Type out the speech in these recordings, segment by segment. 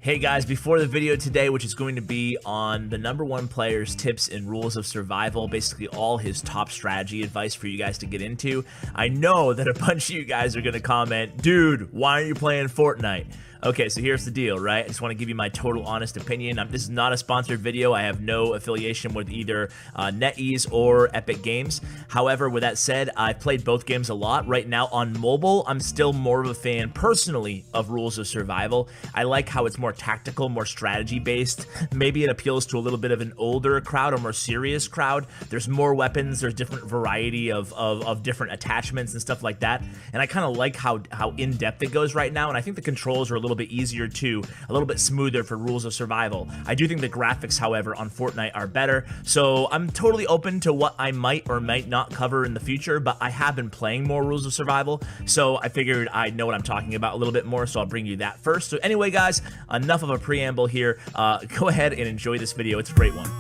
Hey guys, before the video today, which is going to be on the #1 player's tips and rules of survival, basically all his top strategy advice for you guys to get into, I know that a bunch of you guys are going to comment, dude, why aren't you playing Fortnite? Okay, so here's the deal, right? I just want to give you my total honest opinion. This is not a sponsored video. I have no affiliation with either NetEase or Epic Games. However, with that said, I've played both games a lot. Right now on mobile, I'm still more of a fan personally of Rules of Survival. I like how it's more tactical, more strategy based. Maybe it appeals to a little bit of an older crowd, a more serious crowd. There's more weapons, there's different variety of different attachments and stuff like that. And I kind of like how in-depth it goes right now, and I think the controls are a little bit easier too, a little bit smoother for Rules of Survival. I do think the graphics, however, on Fortnite are better, so I'm totally open to what I might or might not cover in the future, but I have been playing more Rules of Survival, so I figured I know what I'm talking about a little bit more, so I'll bring you that first. So anyway, guys, enough of a preamble here. Go ahead and enjoy this video. It's a great one.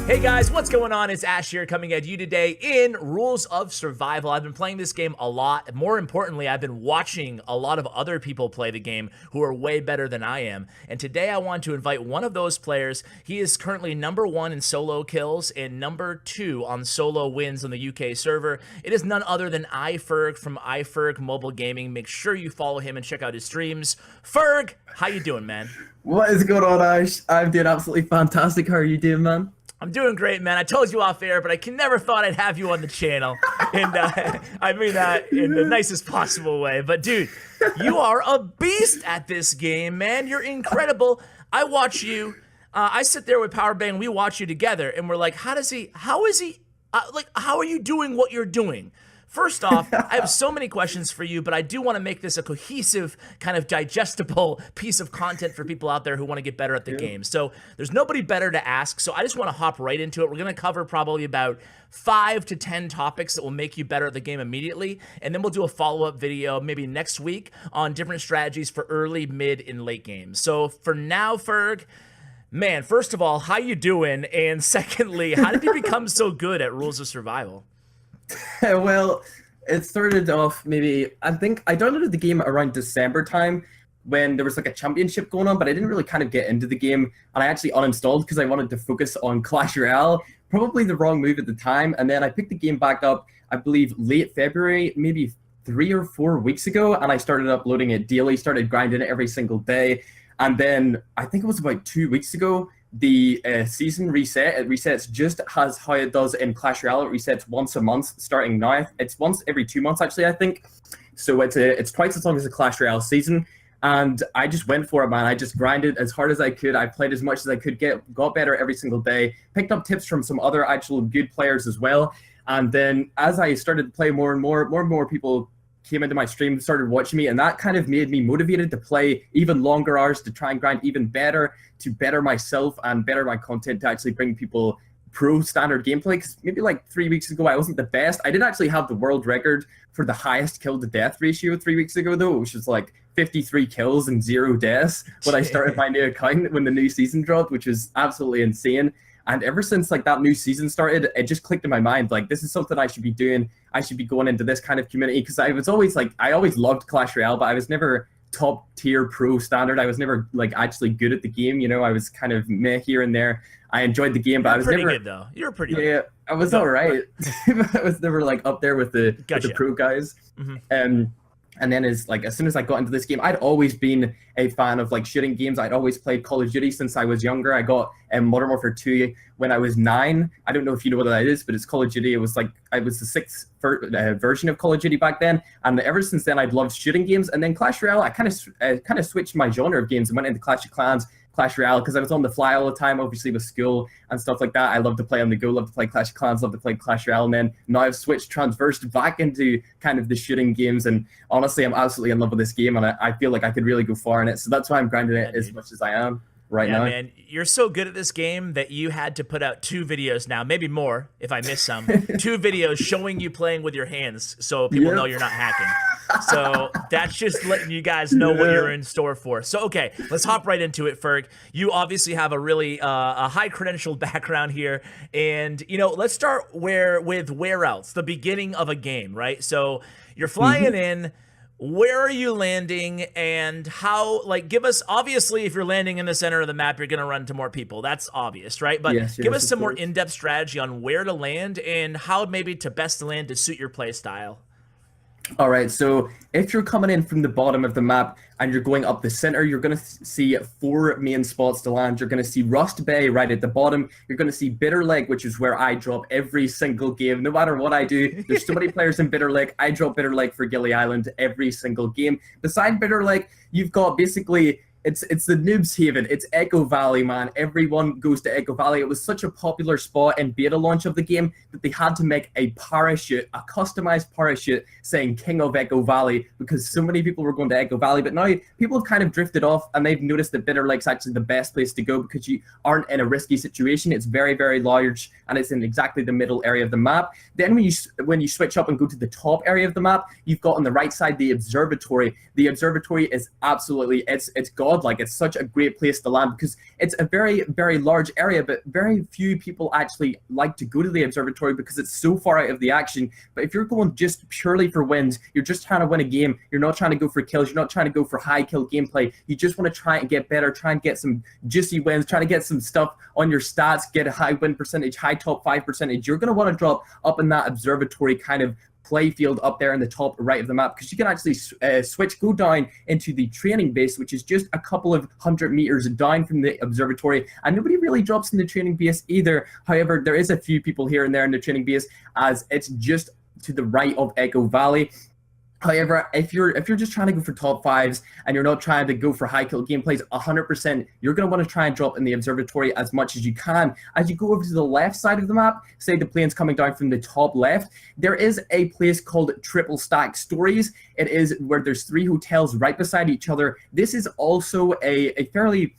Hey guys, what's going on? It's Ash here coming at you today in Rules of Survival. I've been playing this game a lot. More importantly, I've been watching a lot of other people play the game who are way better than I am. And today I want to invite one of those players. He is currently #1 in solo kills and #2 on solo wins on the UK server. It is none other than iFerg from iFerg Mobile Gaming. Make sure you follow him and check out his streams. Ferg, how you doing, man? What is going on, Ash? I'm doing absolutely fantastic. How are you doing, man? I'm doing great, man. I told you off air, but I never thought I'd have you on the channel. And I mean that in the nicest possible way. But dude, you are a beast at this game, man. You're incredible. I watch you. I sit there with Powerbang. We watch you together, and we're like, how are you doing what you're doing? First off, I have so many questions for you, but I do want to make this a cohesive, kind of digestible piece of content for people out there who want to get better at the game. So there's nobody better to ask, so I just want to hop right into it. We're going to cover probably about 5 to 10 topics that will make you better at the game immediately, and then we'll do a follow-up video maybe next week on different strategies for early, mid, and late games. So for now, Ferg, man, first of all, how you doing? And secondly, how did you become so good at Rules of Survival? Well, it started off maybe, I think I downloaded the game around December time when there was like a championship going on, but I didn't really kind of get into the game, and I actually uninstalled because I wanted to focus on Clash Royale. Probably the wrong move at the time, and then I picked the game back up, I believe late February, maybe 3 or 4 weeks ago, and I started uploading it daily, started grinding it every single day, and then I think it was about 2 weeks ago, the season reset. It resets just as how it does in Clash Royale. It resets once a month starting now. It's once every 2 months actually, I think. So it's twice as long as the Clash Royale season. And I just went for it, man. I just grinded as hard as I could. I played as much as I could, got better every single day. Picked up tips from some other actual good players as well. And then as I started to play more and more people came into my stream, started watching me, and that kind of made me motivated to play even longer hours, to try and grind even better, to better myself and better my content, to actually bring people pro standard gameplay. Because maybe like 3 weeks ago I wasn't the best. I did actually have the world record for the highest kill to death ratio 3 weeks ago though, which was like 53 kills and 0 deaths when I started my new account when the new season dropped, which was absolutely insane. And ever since like that new season started, it just clicked in my mind, like this is something I should be doing. I should be going into this kind of community, because I was always like, I always loved Clash Royale, but I was never top tier pro standard. I was never like actually good at the game, you know. I was kind of meh here and there. I enjoyed the game, but I was never good though. You're pretty good. Yeah, I was all right. I was never like up there with the pro guys. And then as soon as I got into this game, I'd always been a fan of like shooting games. I'd always played Call of Duty since I was younger. I got Modern Warfare 2 when I was 9. I don't know if you know what that is, but it's Call of Duty. It was the 6th version of Call of Duty back then. And ever since then, I'd loved shooting games. And then Clash Royale, I kind of switched my genre of games and went into Clash of Clans, Clash Royale, because I was on the fly all the time, obviously with school and stuff like that. I love to play on the go, love to play Clash of Clans, love to play Clash Royale, and then now I've transversed back into kind of the shooting games, and honestly, I'm absolutely in love with this game, and I feel like I could really go far in it, so that's why I'm grinding it as much as I am right now. Man, you're so good at this game that you had to put out 2 videos now, maybe more if I miss some, 2 videos showing you playing with your hands so people know you're not hacking. So that's just letting you guys know what you're in store for. So, okay, let's hop right into it, Ferg. You obviously have a really a high credentialed background here. And, let's start where else? The beginning of a game, right? So you're flying in. Where are you landing, and how, give us, obviously, if you're landing in the center of the map, you're going to run into more people. That's obvious, right? But Yes, give yes, us of some more course. in-depth strategy on where to land and how maybe to best land to suit your play style. All right, so if you're coming in from the bottom of the map and you're going up the center, you're going to see four main spots to land. You're going to see Rust Bay right at the bottom. You're going to see Bitter Lake, which is where I drop every single game. No matter what I do, there's so many players in Bitter Lake. I drop Bitter Lake for Gilly Island every single game. Beside Bitter Lake, you've got basically it's the noob's haven. It's Echo Valley, man. Everyone goes to Echo Valley. It was such a popular spot in beta launch of the game that they had to make a parachute, a customized parachute saying King of Echo Valley, because so many people were going to Echo Valley. But now people have kind of drifted off and they've noticed that Bitter Lake's actually the best place to go because you aren't in a risky situation. It's very, very large and it's in exactly the middle area of the map. Then when you switch up and go to the top area of the map, you've got on the right side the observatory. The observatory is absolutely it's godlike. It's such a great place to land because it's a very, very large area, but very few people actually like to go to the observatory because it's so far out of the action. But if you're going just purely for wins, you're just trying to win a game, you're not trying to go for kills, you're not trying to go for high kill gameplay, you just want to try and get better, try and get some juicy wins, try to get some stuff on your stats, get a high win percentage, high top 5 percentage, you're going to want to drop up in that observatory kind of play field up there in the top right of the map, because you can actually go down into the training base, which is just a couple of 100 meters down from the observatory, and nobody really drops in the training base either. However, there is a few people here and there in the training base, as it's just to the right of Echo Valley. However, if you're just trying to go for top 5s and you're not trying to go for high kill gameplays, 100%, you're going to want to try and drop in the observatory as much as you can. As you go over to the left side of the map, say the plane's coming down from the top left, there is a place called Triple Stack Stories. It is where there's 3 hotels right beside each other. This is also a fairly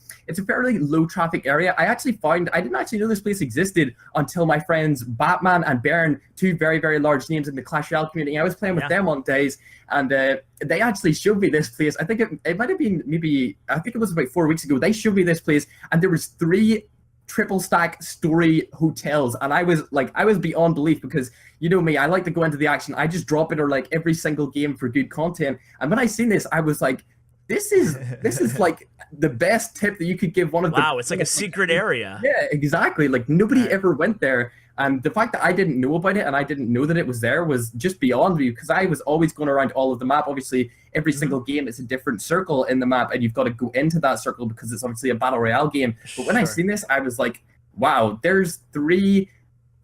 low traffic area. I didn't actually know this place existed until my friends Batman and Baron, 2 very, very large names in the Clash Royale community. I was playing with them on days, and they actually showed me this place. I think it might have been I think it was about 4 weeks ago. They showed me this place, and there was 3 triple stack story hotels, and I was beyond belief, because you know me, I like to go into the action. I just drop it or like every single game for good content. And when I seen this, I was like, this is like the best tip that you could give one of Wow, it's like a secret area. Yeah, exactly. Like nobody ever went there. And the fact that I didn't know about it and I didn't know that it was there was just beyond me, because I was always going around all of the map. Obviously, every single game it's a different circle in the map, and you've got to go into that circle because it's obviously a battle royale game. But when I seen this, I was like, wow, there's 3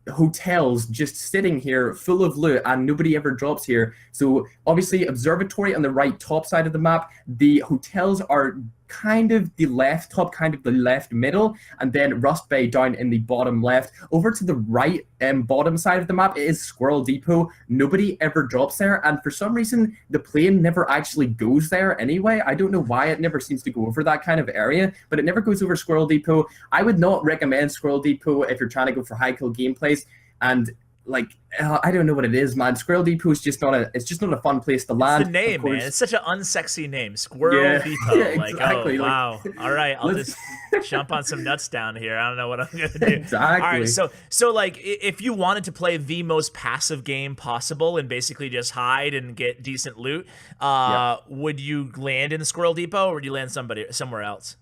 hotels just sitting here full of loot and nobody ever drops here. So obviously observatory on the right top side of the map, the hotels are kind of the left top, kind of the left middle, and then Rust Bay down in the bottom left. Over to the right bottom side of the map, it is Squirrel Depot. Nobody ever drops there, and for some reason the plane never actually goes there anyway. I don't know why it never seems to go over that kind of area, but it never goes over Squirrel Depot. I would not recommend Squirrel Depot if you're trying to go for high kill gameplays. And like, I don't know what it is, man. Squirrel Depot is just not a fun place to land. It's the name, man. It's such an unsexy name, Squirrel Depot. Yeah, exactly. Oh wow. All right, I'll just jump on some nuts down here. I don't know what I'm gonna do. Exactly. All right, so like, if you wanted to play the most passive game possible and basically just hide and get decent loot, would you land in the Squirrel Depot, or would you land somewhere else?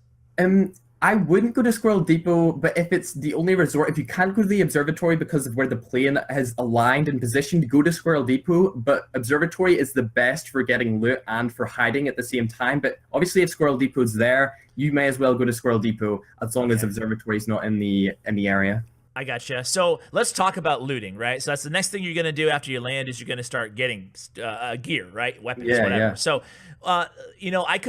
I wouldn't go to Squirrel Depot, but if it's the only resort, if you can't go to the observatory because of where the plane has aligned and positioned, go to Squirrel Depot. But observatory is the best for getting loot and for hiding at the same time. But obviously, if Squirrel Depot's there, you may as well go to Squirrel Depot, as long as observatory is not in the area. I gotcha. So let's talk about looting, right? So that's the next thing you're going to do after you land, is you're going to start getting gear, right? Weapons, whatever. Yeah. So,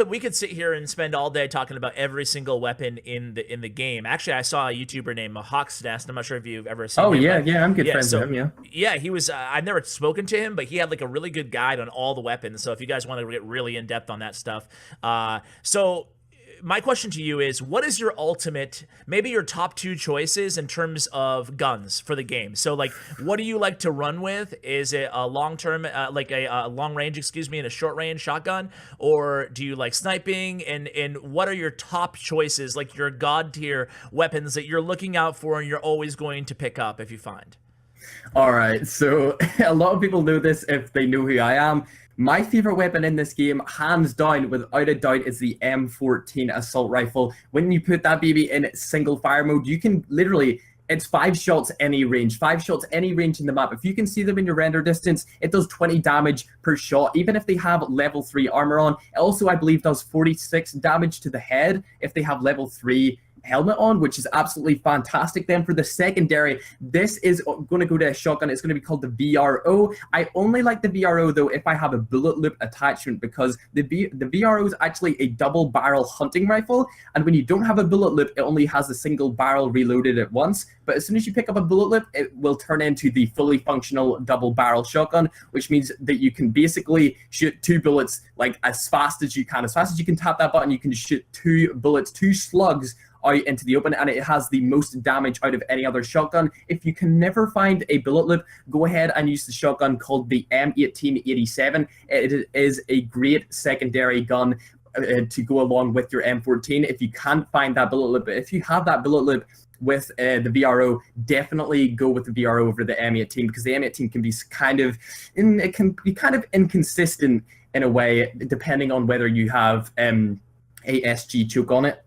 we could sit here and spend all day talking about every single weapon in the game. Actually, I saw a YouTuber named Hawk's Nest. I'm not sure if you've ever seen him. Yeah, I'm good friends with him, yeah. Yeah, he was, I've never spoken to him, but he had like a really good guide on all the weapons. So if you guys want to get really in depth on that stuff. So my question to you is, what is your ultimate, maybe your top two choices in terms of guns for the game? So like, what do you like to run with? Is it a long term, like a long range, excuse me, and a short range shotgun, or do you like sniping? And what are your top choices, like your god tier weapons that you're looking out for and you're always going to pick up if you find? All right, so a lot of people know this if they know who I am. My favorite weapon in this game, hands down, without a doubt, is the M14 assault rifle. When you put that baby in single fire mode, you can literally, it's 5 shots any range, 5 shots any range in the map. If you can see them in your render distance, it does 20 damage per shot, even if they have level 3 armor on. It also, I believe, does 46 damage to the head if they have level 3 helmet on, which is absolutely fantastic. Then for the secondary, this is going to go to a shotgun. It's going to be called the VRO. I only like the VRO though if I have a bullet loop attachment, because the VRO is actually a double barrel hunting rifle, and when you don't have a bullet loop, it only has a single barrel reloaded at once. But as soon as you pick up a bullet loop, it will turn into the fully functional double barrel shotgun, which means that you can basically shoot 2 bullets like as fast as you can. As fast as you can tap that button, you can shoot 2 bullets, 2 slugs out into the open, and it has the most damage out of any other shotgun. If you can never find a bullet loop, go ahead and use the shotgun called the M1887. It is a great secondary gun to go along with your M14 if you can't find that bullet loop. But if you have that bullet loop with the VRO, definitely go with the VRO over the M18, because the M18 can be kind of inconsistent in a way, depending on whether you have a SG choke on it.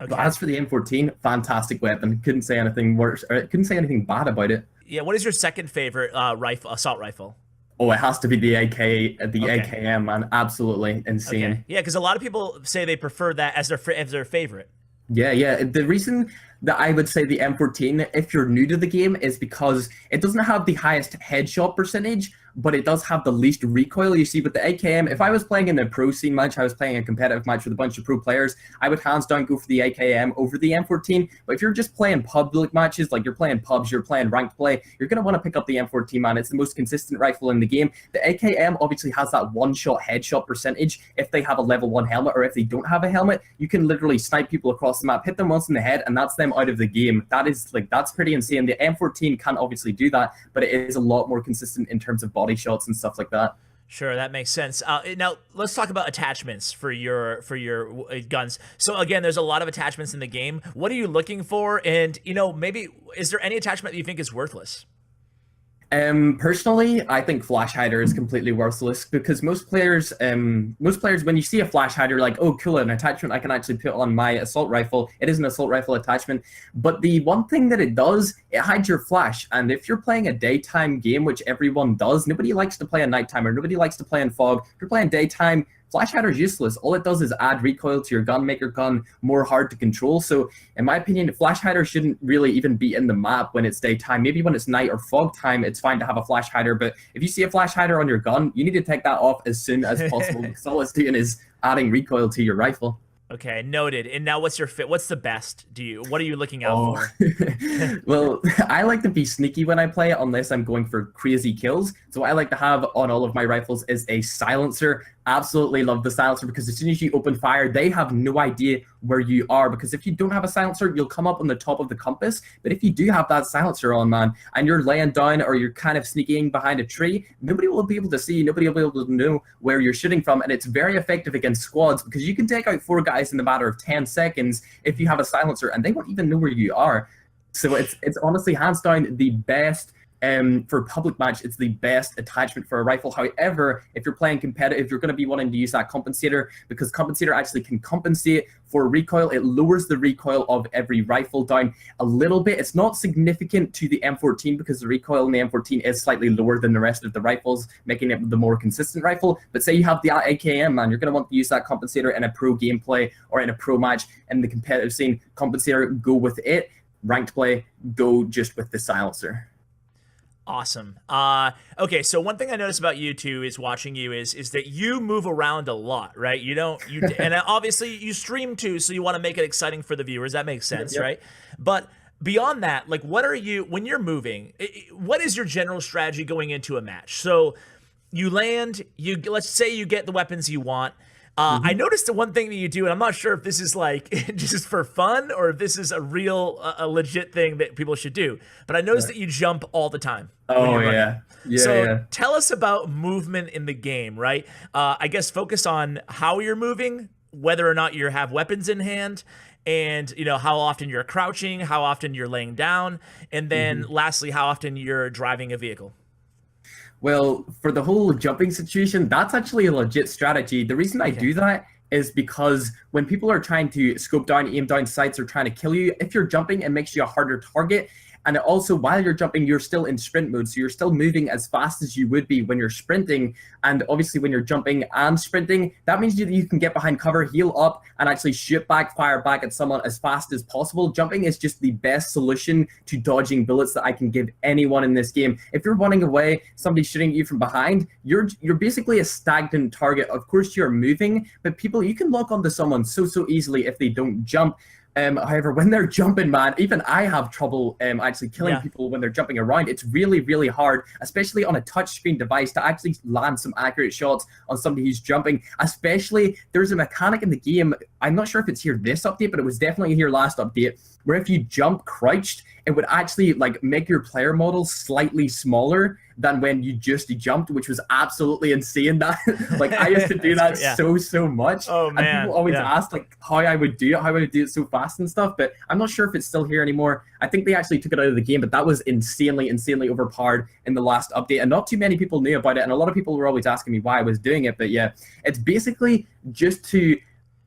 Okay. But as for the M14, fantastic weapon. Couldn't say anything worse, or couldn't say anything bad about it. Yeah, what is your second favorite assault rifle? Oh, it has to be the AKM, man. Absolutely insane. Okay. Yeah, because a lot of people say they prefer that as their favorite. Yeah. The reason that I would say the M14, if you're new to the game, is because it doesn't have the highest headshot percentage, but it does have the least recoil. You see, with the AKM, if I was playing in a pro scene match, I was playing a competitive match with a bunch of pro players, I would hands down go for the AKM over the M14. But if you're just playing public matches, like you're playing pubs, you're playing ranked play, you're going to want to pick up the M14, man. It's the most consistent rifle in the game. The AKM obviously has that one-shot headshot percentage if they have a level 1 helmet, or if they don't have a helmet, you can literally snipe people across the map, hit them once in the head, and that's them out of the game. That's pretty insane. The M14 can't obviously do that, but it is a lot more consistent in terms of body shots and stuff like that. Sure, that makes sense. Now let's talk about attachments for your guns. So again, there's a lot of attachments in the game. What are you looking for? And maybe is there any attachment that you think is worthless? Personally, I think flash hider is completely worthless, because most players, when you see a flash hider, like, oh, cool, an attachment I can actually put on my assault rifle. It is an assault rifle attachment, but the one thing that it does, it hides your flash. And if you're playing a daytime game, which everyone does, nobody likes to play at nighttime, or nobody likes to play in fog. If you're playing daytime, flash hider is useless. All it does is add recoil to your gun, make your gun more hard to control. So in my opinion, flash hider shouldn't really even be in the map when it's daytime. Maybe when it's night or fog time, it's fine to have a flash hider. But if you see a flash hider on your gun, you need to take that off as soon as possible, because all it's doing is adding recoil to your rifle. Okay, noted. And now what's the best? What are you looking out for? Well, I like to be sneaky when I play, unless I'm going for crazy kills. So what I like to have on all of my rifles is a silencer. Absolutely love the silencer, because as soon as you open fire, they have no idea where you are, because if you don't have a silencer, you'll come up on the top of the compass. But if you do have that silencer on, man, and you're laying down, or you're kind of sneaking behind a tree, nobody will be able to see, nobody will be able to know where you're shooting from. And it's very effective against squads, because you can take out 4 guys in the matter of 10 seconds if you have a silencer, and they won't even know where you are. So it's honestly hands down the best. For public match, it's the best attachment for a rifle. However, if you're playing competitive, you're going to be wanting to use that compensator, because compensator actually can compensate for recoil. It lowers the recoil of every rifle down a little bit. It's not significant to the M14, because the recoil in the M14 is slightly lower than the rest of the rifles, making it the more consistent rifle. But say you have the AKM, man, you're going to want to use that compensator in a pro gameplay or in a pro match. In the competitive scene, compensator, go with it. Ranked play, go just with the silencer. Awesome. Okay, so one thing I noticed about you too is watching you is that you move around a lot, right? And obviously you stream too, so you want to make it exciting for the viewers. That makes sense, yep. Right? But beyond that, like, when you're moving, what is your general strategy going into a match? So you land, let's say you get the weapons you want. I noticed the one thing that you do, and I'm not sure if this is like just for fun or if this is a real, a legit thing that people should do. But I noticed Right. that you jump all the time when Oh you're running. yeah, yeah, So yeah. tell us about movement in the game, right? I guess focus on how you're moving, whether or not you have weapons in hand, and how often you're crouching, how often you're laying down, and then Mhm. lastly, how often you're driving a vehicle. Well, for the whole jumping situation, that's actually a legit strategy. The reason I Okay. do that is because when people are trying to scope down, aim down sights, or trying to kill you, if you're jumping, it makes you a harder target. And it also, while you're jumping, you're still in sprint mode. So you're still moving as fast as you would be when you're sprinting. And obviously, when you're jumping and sprinting, that means you can get behind cover, heal up, and actually shoot back, fire back at someone as fast as possible. Jumping is just the best solution to dodging bullets that I can give anyone in this game. If you're running away, somebody's shooting you from behind, you're basically a stagnant target. Of course, you're moving, but people, you can lock onto someone so easily if they don't jump. However, when they're jumping, man, even I have trouble actually killing Yeah. people when they're jumping around. It's really hard, especially on a touchscreen device, to actually land some accurate shots on somebody who's jumping. Especially, there's a mechanic in the game. I'm not sure if it's here this update, but it was definitely here last update, where if you jump crouched, it would actually like make your player model slightly smaller than when you just jumped, which was absolutely insane. That like I used to do that Yeah. so much, Oh and people man. always Yeah. ask like how I would do it, how I would do it so fast and stuff. But I'm not sure if it's still here anymore. I think they actually took it out of the game, but that was insanely overpowered in the last update, and not too many people knew about it. And a lot of people were always asking me why I was doing it. But yeah, it's basically just to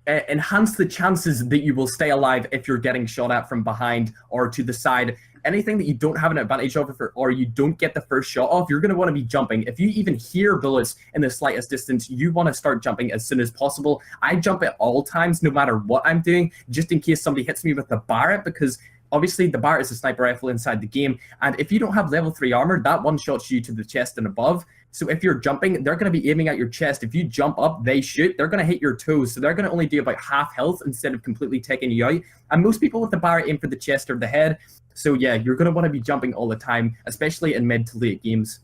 enhance the chances that you will stay alive if you're getting shot at from behind or to the side. Anything that you don't have an advantage of, or you don't get the first shot off, you're going to want to be jumping. If you even hear bullets in the slightest distance, you want to start jumping as soon as possible. I jump at all times, no matter what I'm doing, just in case somebody hits me with the Barrett, because obviously the Barrett is a sniper rifle inside the game. And if you don't have level 3 armor, that one shots you to the chest and above. So if you're jumping, they're going to be aiming at your chest. If you jump up, they shoot. They're going to hit your toes. So they're going to only do about half health instead of completely taking you out. And most people with the Barrett aim for the chest or the head. So yeah, you're going to want to be jumping all the time, especially in mid to late games.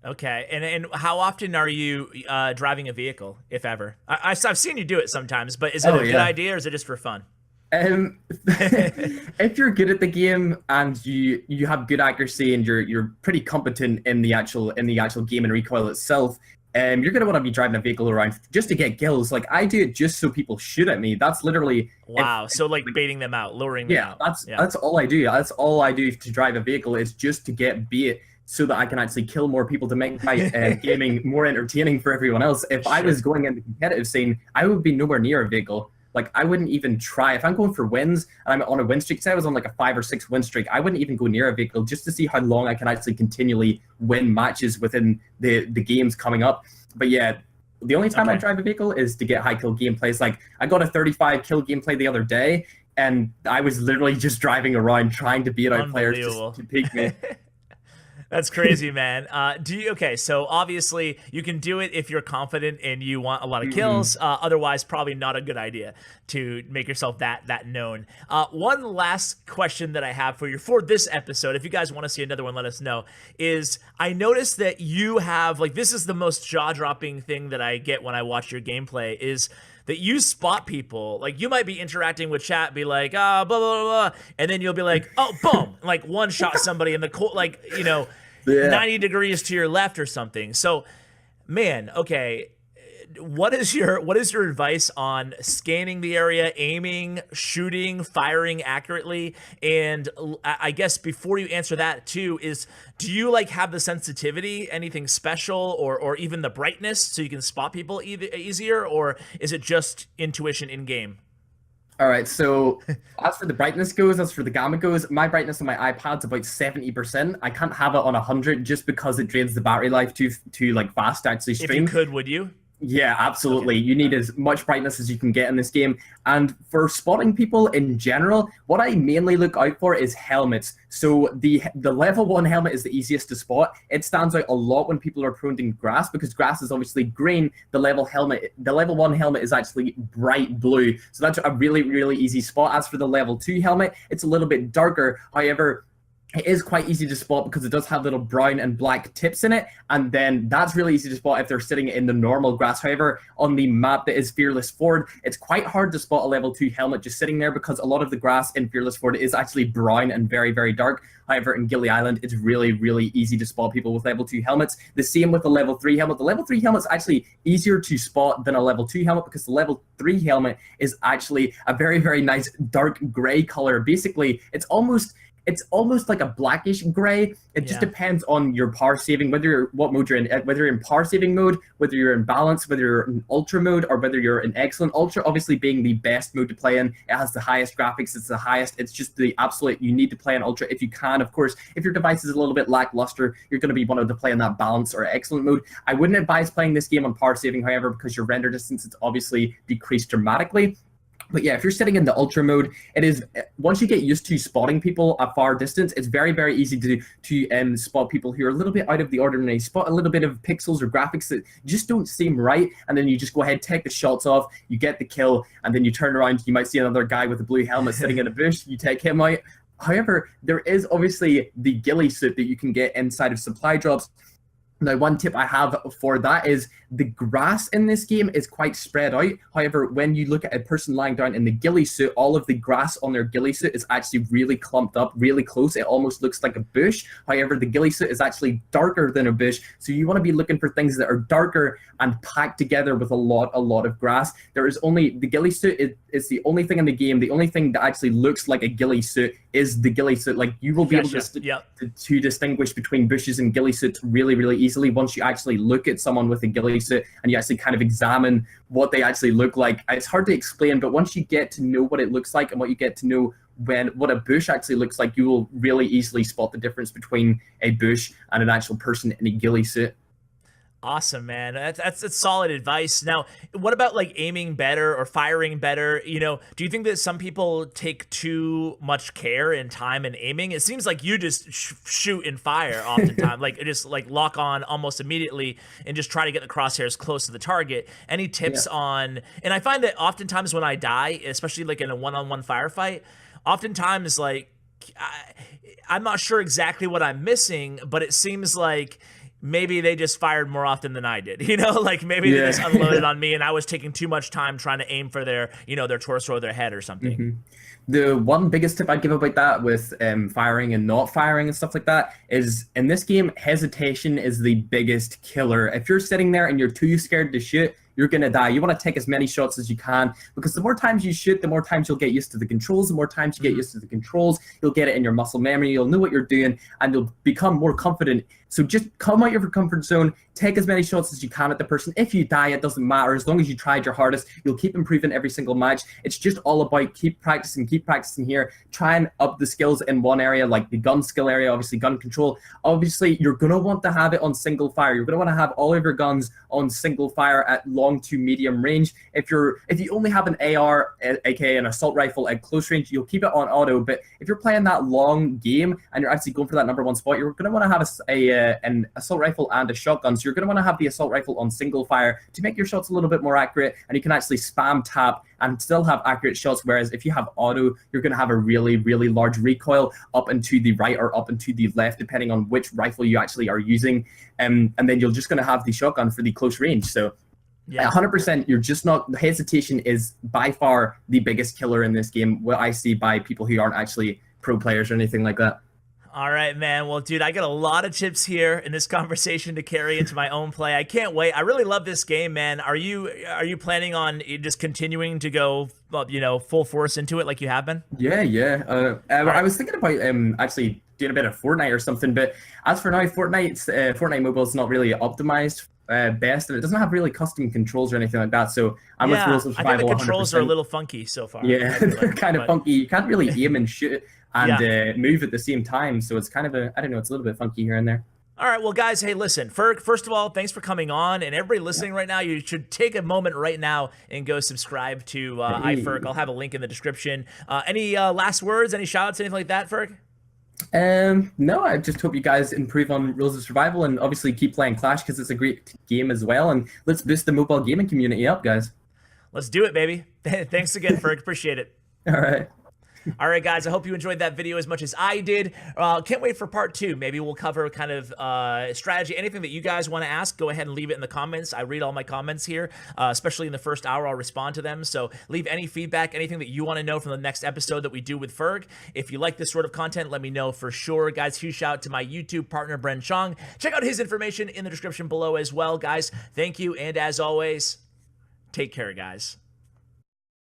Okay, and how often are you driving a vehicle, if ever? I've seen you do it sometimes, but is it Oh a good yeah. idea or is it just for fun? If you're good at the game and you have good accuracy and you're pretty competent in the actual game and recoil itself, you're gonna want to be driving a vehicle around just to get kills. Like I do it just so people shoot at me. That's literally Wow, so like baiting them out, luring them yeah. out. That's Yeah, that's all I do. That's all I do to drive a vehicle is just to get bait so that I can actually kill more people to make my gaming more entertaining for everyone else. If I sure. was going in the competitive scene, I would be nowhere near a vehicle. Like I wouldn't even try. If I'm going for wins and I'm on a win streak, say I was on like a 5 or 6 win streak, I wouldn't even go near a vehicle just to see how long I can actually continually win matches within the games coming up. But yeah, the only time I Okay, drive a vehicle is to get high kill gameplays. Like I got a 35 kill gameplay the other day, and I was literally just driving around trying to beat out players unbelievable. to peak me. That's crazy, man. Okay, so obviously you can do it if you're confident and you want a lot of Mhm. kills. Otherwise, probably not a good idea to make yourself that known. One last question that I have for you for this episode, if you guys want to see another one, let us know. Is I noticed that you have like this is the most jaw-dropping thing that I get when I watch your gameplay is that you spot people. Like you might be interacting with chat, be like, blah blah blah, and then you'll be like, oh, boom, like one shot somebody in the cold, like 90 degrees to your left or something. So, man, okay, what is your advice on scanning the area, aiming, shooting, firing accurately? And I guess before you answer that too, is do you like have the sensitivity, anything special, or even the brightness so you can spot people easier, or is it just intuition in game? All right, so as for the brightness goes, as for the gamma goes, my brightness on my iPad's about 70%. I can't have it on 100 just because it drains the battery life too like fast to actually If you stream. could, would you? Yeah, Okay. absolutely. You need as much brightness as you can get in this game. And for spotting people in general, what I mainly look out for is helmets. So the level 1 helmet is the easiest to spot. It stands out a lot when people are prone to grass because grass is obviously green. The level 1 helmet is actually bright blue. So that's a really easy spot. As for the level 2 helmet, it's a little bit darker. However, It is quite easy to spot because it does have little brown and black tips in it, and then that's really easy to spot if they're sitting in the normal grass. However, on the map that is Fearless Ford, it's quite hard to spot a level 2 helmet just sitting there because a lot of the grass in Fearless Ford is actually brown and very, very dark. However, in Gilly Island, it's really, really easy to spot people with level 2 helmets. The same with the level 3 helmet. The level 3 helmet's actually easier to spot than a level 2 helmet because the level 3 helmet is actually a very, very nice dark gray color. Basically, it's almost like a blackish gray. It just depends on your power saving, what mode you're in, whether you're in power saving mode, whether you're in balance, whether you're in ultra mode, or whether you're in excellent. Ultra obviously being the best mode to play in. It has the highest graphics. It's the highest. It's just the absolute. You need to play in ultra if you can. Of course, if your device is a little bit lackluster, you're going to be wanting to play in that balance or excellent mode. I wouldn't advise playing this game on power saving, however, because your render distance is obviously decreased dramatically. But yeah, if you're sitting in the ultra mode, it is, once you get used to spotting people at far distance, it's very, very easy to spot people who are a little bit out of the ordinary, spot a little bit of pixels or graphics that just don't seem right, and then you just go ahead, take the shots off, you get the kill, and then you turn around, you might see another guy with a blue helmet sitting in a bush, you take him out. However, there is obviously the ghillie suit that you can get inside of supply drops. Now, one tip I have for that is the grass in this game is quite spread out. However, when you look at a person lying down in the ghillie suit, all of the grass on their ghillie suit is actually really clumped up, really close. It almost looks like a bush. However, the ghillie suit is actually darker than a bush. So you want to be looking for things that are darker and packed together with a lot of grass. There is only, the ghillie suit is the only thing in the game. The only thing that actually looks like a ghillie suit is the ghillie suit. Like, you will be able to distinguish between bushes and ghillie suits really, really easily once you actually look at someone with a ghillie suit and you actually kind of examine what they actually look like. It's hard to explain, but once you get to know what it looks like and what you get to know what a bush actually looks like, you will really easily spot the difference between a bush and an actual person in a ghillie suit. Awesome, man. That's solid advice. Now, what about like aiming better or firing better? You know, do you think that some people take too much care and time in aiming? It seems like you just shoot and fire oftentimes, like just like lock on almost immediately and just try to get the crosshairs close to the target. Any tips on? And I find that oftentimes when I die, especially like in a one-on-one firefight, oftentimes like I'm not sure exactly what I'm missing, but it seems like maybe they just fired more often than I did, you know, like maybe they just unloaded on me and I was taking too much time trying to aim for their, you know, their torso or their head or something. The one biggest tip I'd give about that with firing and not firing and stuff like that is, in this game, hesitation is the biggest killer. If you're sitting there and you're too scared to shoot, you're going to die. You want to take as many shots as you can, because the more times you shoot, the more times you'll get used to the controls. The more times you get used to the controls, you'll get it in your muscle memory. You'll know what you're doing and you'll become more confident. So just come out of your comfort zone, take as many shots as you can at the person. If you die, it doesn't matter. As long as you tried your hardest, you'll keep improving every single match. It's just all about keep practicing here. Try and up the skills in one area, like the gun skill area, obviously gun control. Obviously, you're going to want to have it on single fire. You're going to want to have all of your guns on single fire at long to medium range. If you only have an AR, aka an assault rifle at close range, you'll keep it on auto. But if you're playing that long game and you're actually going for that number one spot, you're going to want to have an assault rifle and a shotgun. So you're going to want to have the assault rifle on single fire to make your shots a little bit more accurate, and you can actually spam tap and still have accurate shots. Whereas if you have auto, you're going to have a really, really large recoil up and to the right or up and to the left, depending on which rifle you actually are using. And then you're just going to have the shotgun for the close range. So 100%, you're just not, hesitation is by far the biggest killer in this game, what I see by people who aren't actually pro players or anything like that. All right, man. Well, dude, I got a lot of tips here in this conversation to carry into my own play. I can't wait. I really love this game, man. Are you planning on just continuing to go, you know, full force into it like you have been? Yeah. I was thinking about actually doing a bit of Fortnite or something, but as for now, Fortnite Mobile is not really optimized best, and it doesn't have really custom controls or anything like that. So I'm with Rules of Survival. I think the controls 100%. are a little funky so far. Yeah, they're kind of funky. You can't really aim and shoot and move at the same time. So it's kind of I don't know, it's a little bit funky here and there. All right, well, guys, hey, listen, first of all, thanks for coming on, and everybody listening right now, you should take a moment right now and go subscribe to iFerg. I'll have a link in the description. Any last words, any shout-outs, anything like that, Ferg? No, I just hope you guys improve on Rules of Survival and obviously keep playing Clash, because it's a great game as well, and let's boost the mobile gaming community up, guys. Let's do it, baby. Thanks again, Ferg. Appreciate it. All right. All right, guys, I hope you enjoyed that video as much as I did. Can't wait for part 2. Maybe we'll cover kind of strategy. Anything that you guys want to ask, go ahead and leave it in the comments. I read all my comments here, especially in the first hour. I'll respond to them. So leave any feedback, anything that you want to know from the next episode that we do with Ferg. If you like this sort of content, let me know for sure. Guys, huge shout out to my YouTube partner, Bren Chong. Check out his information in the description below as well, guys. Thank you, and as always, take care, guys.